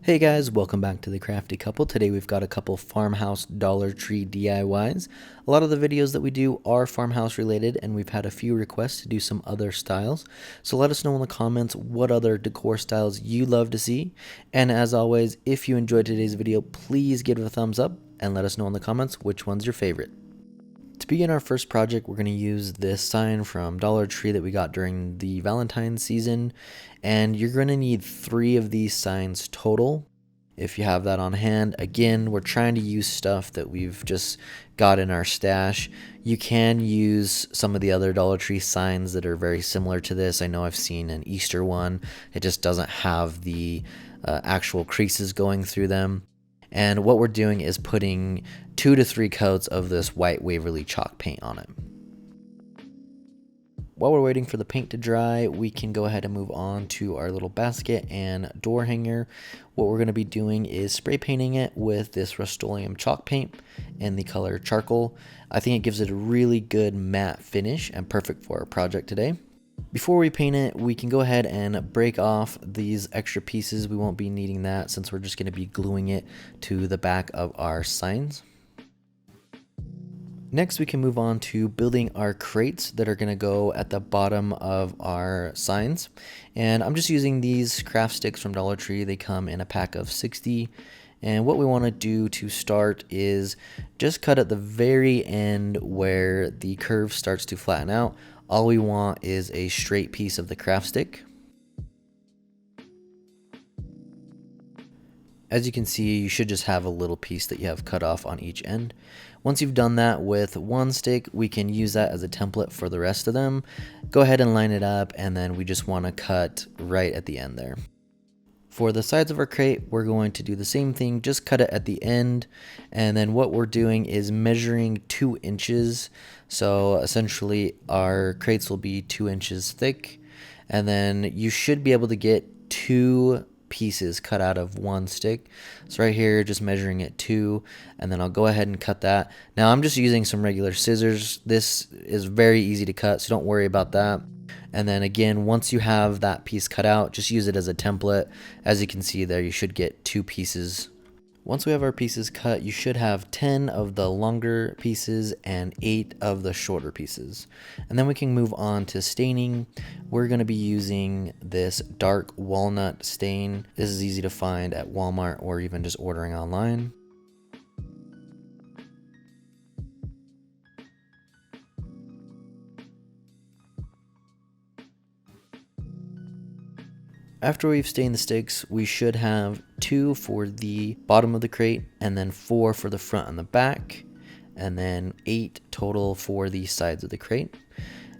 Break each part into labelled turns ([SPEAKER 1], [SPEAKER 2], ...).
[SPEAKER 1] Hey guys, welcome back to the Crafty Couple. Today we've got a couple Farmhouse Dollar Tree DIYs. A lot of the videos that we do are farmhouse related, and we've had a few requests to do some other styles. So let us know in the comments what other decor styles you love to see. And as always, if you enjoyed today's video, please give it a thumbs up and let us know in the comments which one's your favorite. To begin our first project, we're going to use this sign from Dollar Tree that we got during the Valentine's season, and you're going to need 3 of these signs total. If you have that on hand, again, we're trying to use stuff that we've just got in our stash. You can use some of the other Dollar Tree signs that are very similar to this. I know I've seen an Easter one. It just doesn't have the actual creases going through them. And what we're doing is putting 2 to 3 coats of this white Waverly chalk paint on it. While we're waiting for the paint to dry, we can go ahead and move on to our little basket and door hanger. What we're going to be doing is spray painting it with this Rustoleum chalk paint in the color charcoal. I think it gives it a really good matte finish and perfect for our project today. Before we paint it, we can go ahead and break off these extra pieces. We won't be needing that since we're just going to be gluing it to the back of our signs. Next, we can move on to building our crates that are going to go at the bottom of our signs. And I'm just using these craft sticks from Dollar Tree. They come in a pack of 60. And what we want to do to start is just cut at the very end where the curve starts to flatten out. All we want is a straight piece of the craft stick. As you can see, you should just have a little piece that you have cut off on each end. Once you've done that with one stick, we can use that as a template for the rest of them. Go ahead and line it up, and then we just want to cut right at the end there. For the sides of our crate, we're going to do the same thing, just cut it at the end. And then what we're doing is measuring 2 inches. So essentially our crates will be 2 inches thick. And then you should be able to get 2 pieces cut out of 1 stick. So right here, just measuring it 2, and then I'll go ahead and cut that. Now I'm just using some regular scissors. This is very easy to cut, so don't worry about that. And then again, once you have that piece cut out, just use it as a template. As you can see there, you should get 2 pieces. Once we have our pieces cut, you should have 10 of the longer pieces and 8 of the shorter pieces. And then we can move on to staining. We're going to be using this dark walnut stain. This is easy to find at Walmart or even just ordering online. After we've stained the sticks, we should have 2 for the bottom of the crate, and then 4 for the front and the back, and then 8 total for the sides of the crate.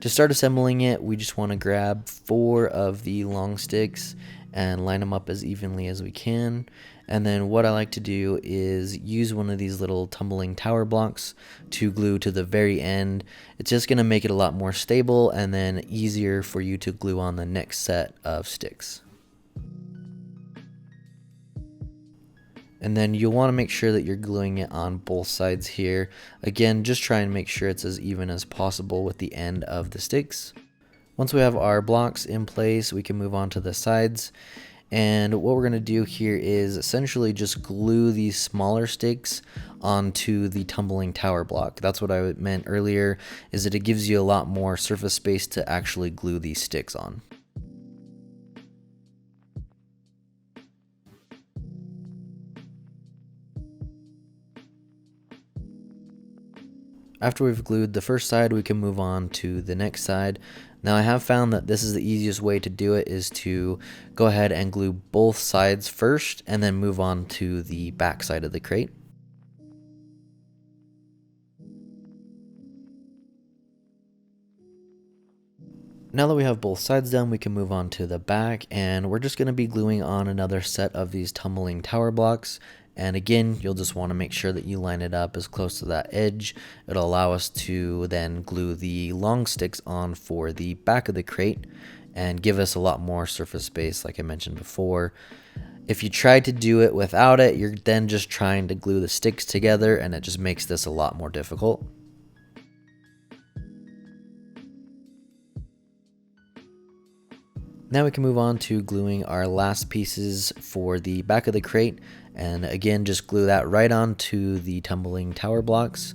[SPEAKER 1] To start assembling it, we just want to grab 4 of the long sticks and line them up as evenly as we can. And then what I like to do is use one of these little tumbling tower blocks to glue to the very end. It's just going to make it a lot more stable and then easier for you to glue on the next set of sticks. And then you'll want to make sure that you're gluing it on both sides here. Again, just try and make sure it's as even as possible with the end of the sticks. Once we have our blocks in place, we can move on to the sides. And what we're going to do here is essentially just glue these smaller sticks onto the tumbling tower block. That's what I meant earlier, is that it gives you a lot more surface space to actually glue these sticks on. After we've glued the first side, we can move on to the next side. Now I have found that this is the easiest way to do it, is to go ahead and glue both sides first and then move on to the back side of the crate. Now that we have both sides done, we can move on to the back, and we're just going to be gluing on another set of these tumbling tower blocks. And again, you'll just want to make sure that you line it up as close to that edge. It'll allow us to then glue the long sticks on for the back of the crate and give us a lot more surface space, like I mentioned before. If you try to do it without it, you're then just trying to glue the sticks together, and it just makes this a lot more difficult. Now we can move on to gluing our last pieces for the back of the crate, and again just glue that right onto the tumbling tower blocks.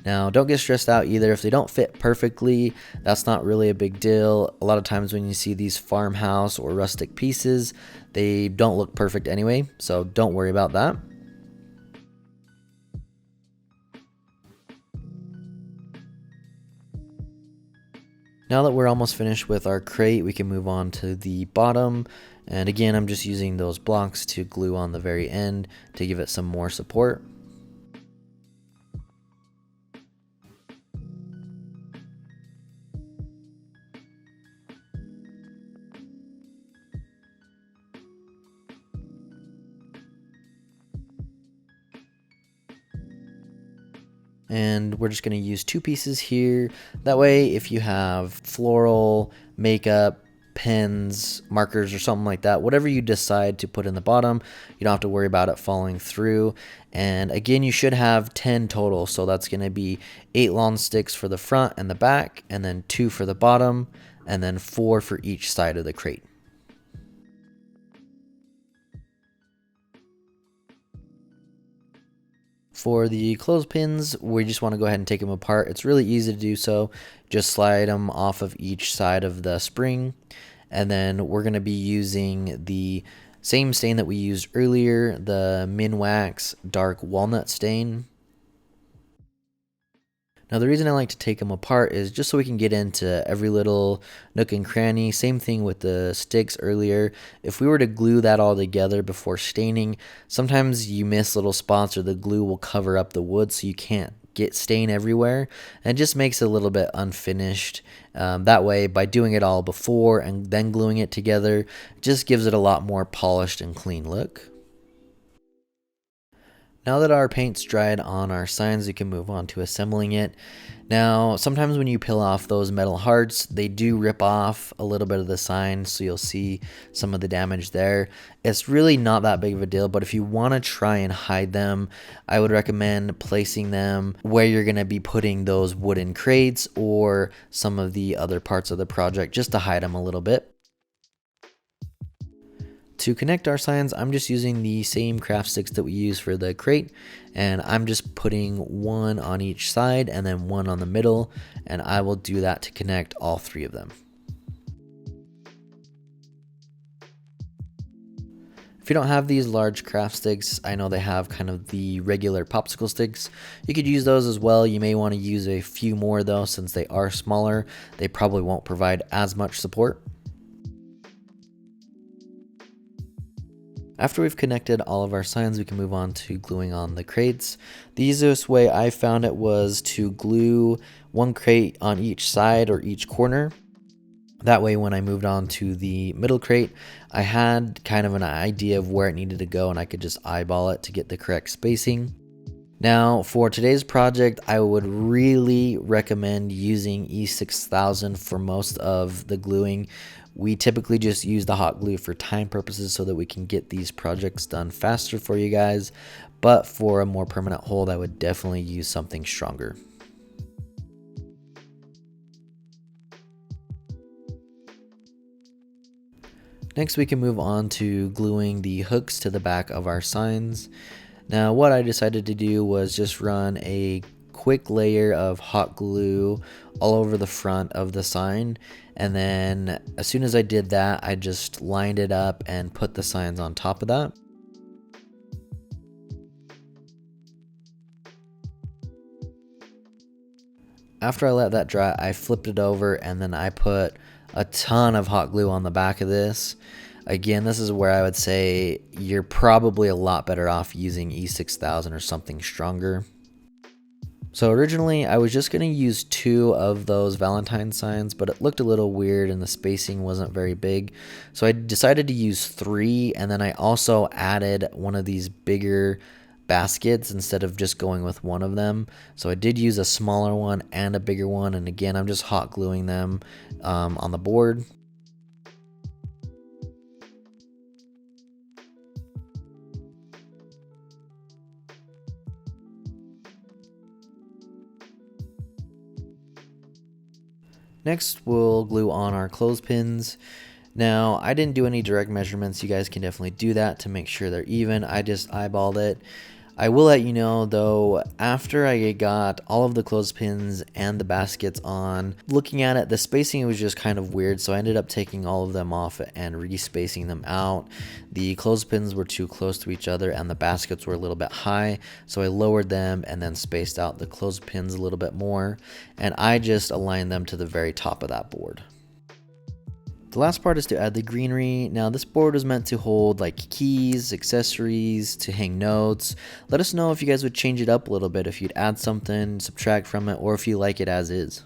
[SPEAKER 1] Now don't get stressed out either if they don't fit perfectly. That's not really a big deal. A lot of times when you see these farmhouse or rustic pieces, they don't look perfect anyway, so don't worry about that. Now that we're almost finished with our crate, we can move on to the bottom. And again, I'm just using those blocks to glue on the very end to give it some more support. And we're just going to use 2 pieces here. That way, if you have floral, makeup, pens, markers, or something like that, whatever you decide to put in the bottom, you don't have to worry about it falling through. And again, you should have 10 total. So that's going to be 8 long sticks for the front and the back, and then 2 for the bottom, and then 4 for each side of the crate. For the clothespins, we just want to go ahead and take them apart. It's really easy to do so. Just slide them off of each side of the spring. And then we're going to be using the same stain that we used earlier, the Minwax Dark Walnut Stain. Now the reason I like to take them apart is just so we can get into every little nook and cranny. Same thing with the sticks earlier. If we were to glue that all together before staining, sometimes you miss little spots or the glue will cover up the wood so you can't get stain everywhere, and it just makes it a little bit unfinished. That way, by doing it all before and then gluing it together, it just gives it a lot more polished and clean look. Now that our paint's dried on our signs, we can move on to assembling it. Now, sometimes when you peel off those metal hearts, they do rip off a little bit of the sign, so you'll see some of the damage there. It's really not that big of a deal, but if you want to try and hide them, I would recommend placing them where you're going to be putting those wooden crates or some of the other parts of the project, just to hide them a little bit. To connect our signs, I'm just using the same craft sticks that we use for the crate, and I'm just putting 1 on each side and then 1 on the middle, and I will do that to connect all 3 of them. If you don't have these large craft sticks, I know they have kind of the regular popsicle sticks. You could use those as well. You may want to use a few more though, since they are smaller. They probably won't provide as much support. After we've connected all of our signs, we can move on to gluing on the crates. The easiest way I found it was to glue 1 crate on each side or each corner. That way, when I moved on to the middle crate, I had kind of an idea of where it needed to go and I could just eyeball it to get the correct spacing. Now, for today's project, I would really recommend using E6000 for most of the gluing. We typically just use the hot glue for time purposes so that we can get these projects done faster for you guys. But for a more permanent hold, I would definitely use something stronger. Next, we can move on to gluing the hooks to the back of our signs. Now, what I decided to do was just run a quick layer of hot glue all over the front of the sign, and then as soon as I did that, I just lined it up and put the signs on top of that. After I let that dry, I flipped it over and then I put a ton of hot glue on the back of this. Again, this is where I would say you're probably a lot better off using E6000 or something stronger. So originally I was just going to use 2 of those Valentine signs, but it looked a little weird and the spacing wasn't very big. So I decided to use 3, and then I also added one of these bigger baskets instead of just going with 1 of them. So I did use a smaller one and a bigger one, and again I'm just hot gluing them on the board. Next, we'll glue on our clothespins. Now, I didn't do any direct measurements. You guys can definitely do that to make sure they're even. I just eyeballed it. I will let you know though, after I got all of the clothespins and the baskets on, looking at it, the spacing was just kind of weird, so I ended up taking all of them off and respacing them out. The clothespins were too close to each other and the baskets were a little bit high, so I lowered them and then spaced out the clothespins a little bit more, and I just aligned them to the very top of that board. The last part is to add the greenery. Now this board was meant to hold like keys, accessories, to hang notes. Let us know if you guys would change it up a little bit, if you'd add something, subtract from it, or if you like it as is.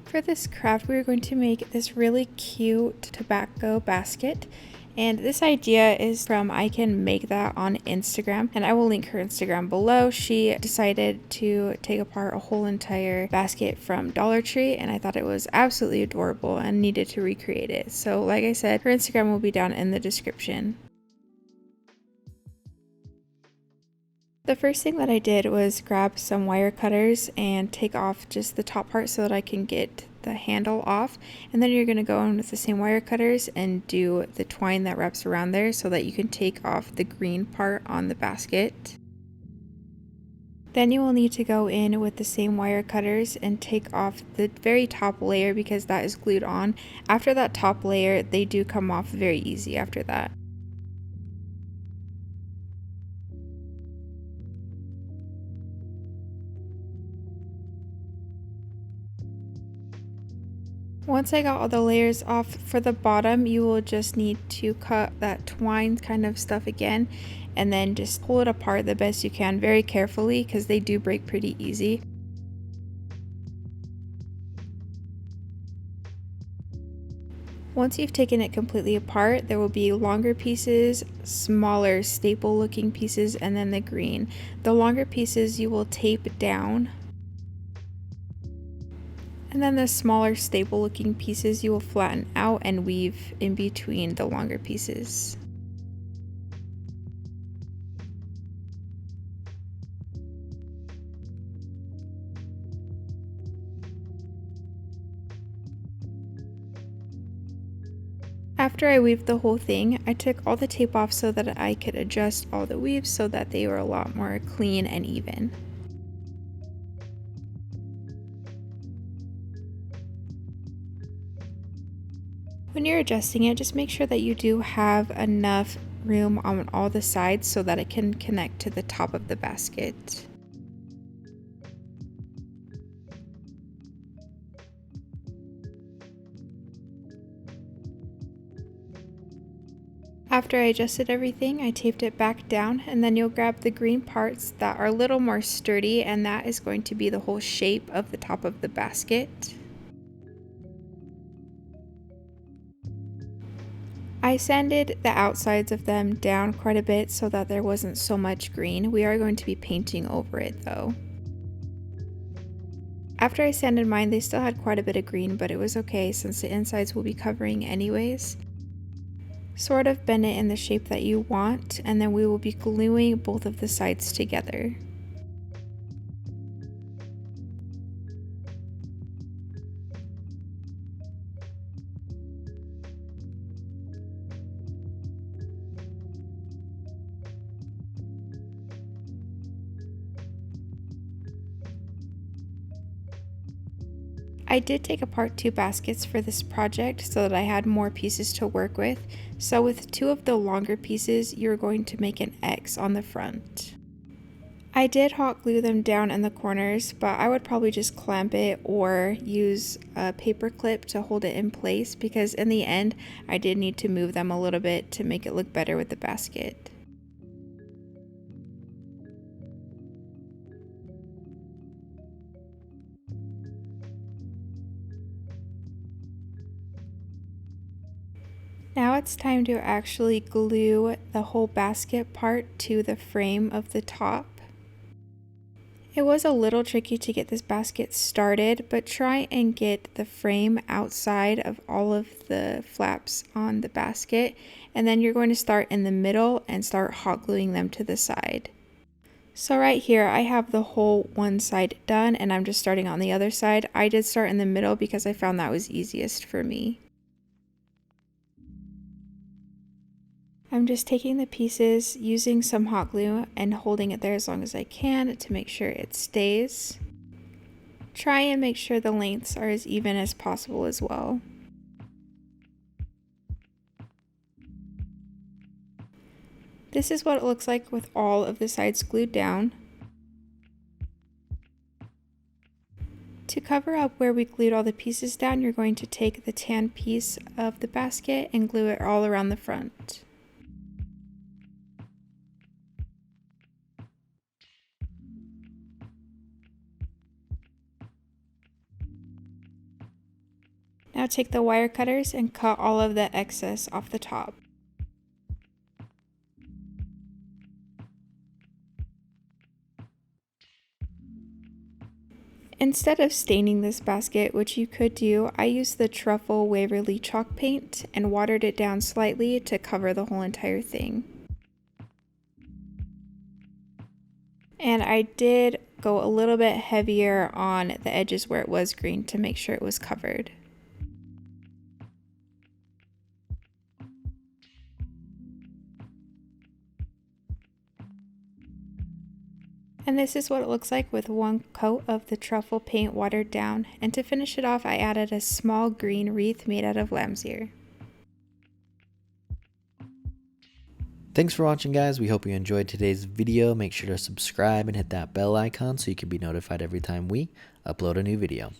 [SPEAKER 2] For this craft, we are going to make this really cute tobacco basket. And this idea is from I Can Make That on Instagram, and I will link her Instagram below. She decided to take apart a whole entire basket from Dollar Tree, and I thought it was absolutely adorable and needed to recreate it. So like I said, her Instagram will be down in the description. The first thing that I did was grab some wire cutters and take off just the top part so that I can get the handle off, and then you're going to go in with the same wire cutters and do the twine that wraps around there so that you can take off the green part on the basket. Then you will need to go in with the same wire cutters and take off the very top layer because that is glued on. After that top layer, they do come off very easy after that. Once I got all the layers off for the bottom, you will just need to cut that twine kind of stuff again and then just pull it apart the best you can very carefully because they do break pretty easy. Once you've taken it completely apart, there will be longer pieces, smaller staple looking pieces, and then the green. The longer pieces you will tape down. And then the smaller staple looking pieces you will flatten out and weave in between the longer pieces. After I weaved the whole thing, I took all the tape off so that I could adjust all the weaves so that they were a lot more clean and even. When you're adjusting it, just make sure that you do have enough room on all the sides so that it can connect to the top of the basket. After I adjusted everything, I taped it back down, and then you'll grab the green parts that are a little more sturdy, and that is going to be the whole shape of the top of the basket. I sanded the outsides of them down quite a bit so that there wasn't so much green. We are going to be painting over it though. After I sanded mine, they still had quite a bit of green, but it was okay since the insides will be covering anyways. Sort of bend it in the shape that you want, and then we will be gluing both of the sides together. I did take apart 2 baskets for this project so that I had more pieces to work with. So with 2 of the longer pieces, you're going to make an X on the front. I did hot glue them down in the corners, but I would probably just clamp it or use a paper clip to hold it in place because in the end, I did need to move them a little bit to make it look better with the basket. Now it's time to actually glue the whole basket part to the frame of the top. It was a little tricky to get this basket started, but try and get the frame outside of all of the flaps on the basket, and then you're going to start in the middle and start hot gluing them to the side. So right here I have the whole one side done and I'm just starting on the other side. I did start in the middle because I found that was easiest for me. I'm just taking the pieces, using some hot glue and holding it there as long as I can to make sure it stays. Try and make sure the lengths are as even as possible as well. This is what it looks like with all of the sides glued down. To cover up where we glued all the pieces down, you're going to take the tan piece of the basket and glue it all around the front. Now take the wire cutters and cut all of the excess off the top. Instead of staining this basket, which you could do, I used the Truffle Waverly chalk paint and watered it down slightly to cover the whole entire thing. And I did go a little bit heavier on the edges where it was green to make sure it was covered. And this is what it looks like with one coat of the truffle paint watered down. And to finish it off, I added a small green wreath made out of lamb's ear.
[SPEAKER 1] Thanks for watching, guys. We hope you enjoyed today's video. Make sure to subscribe and hit that bell icon so you can be notified every time we upload a new video.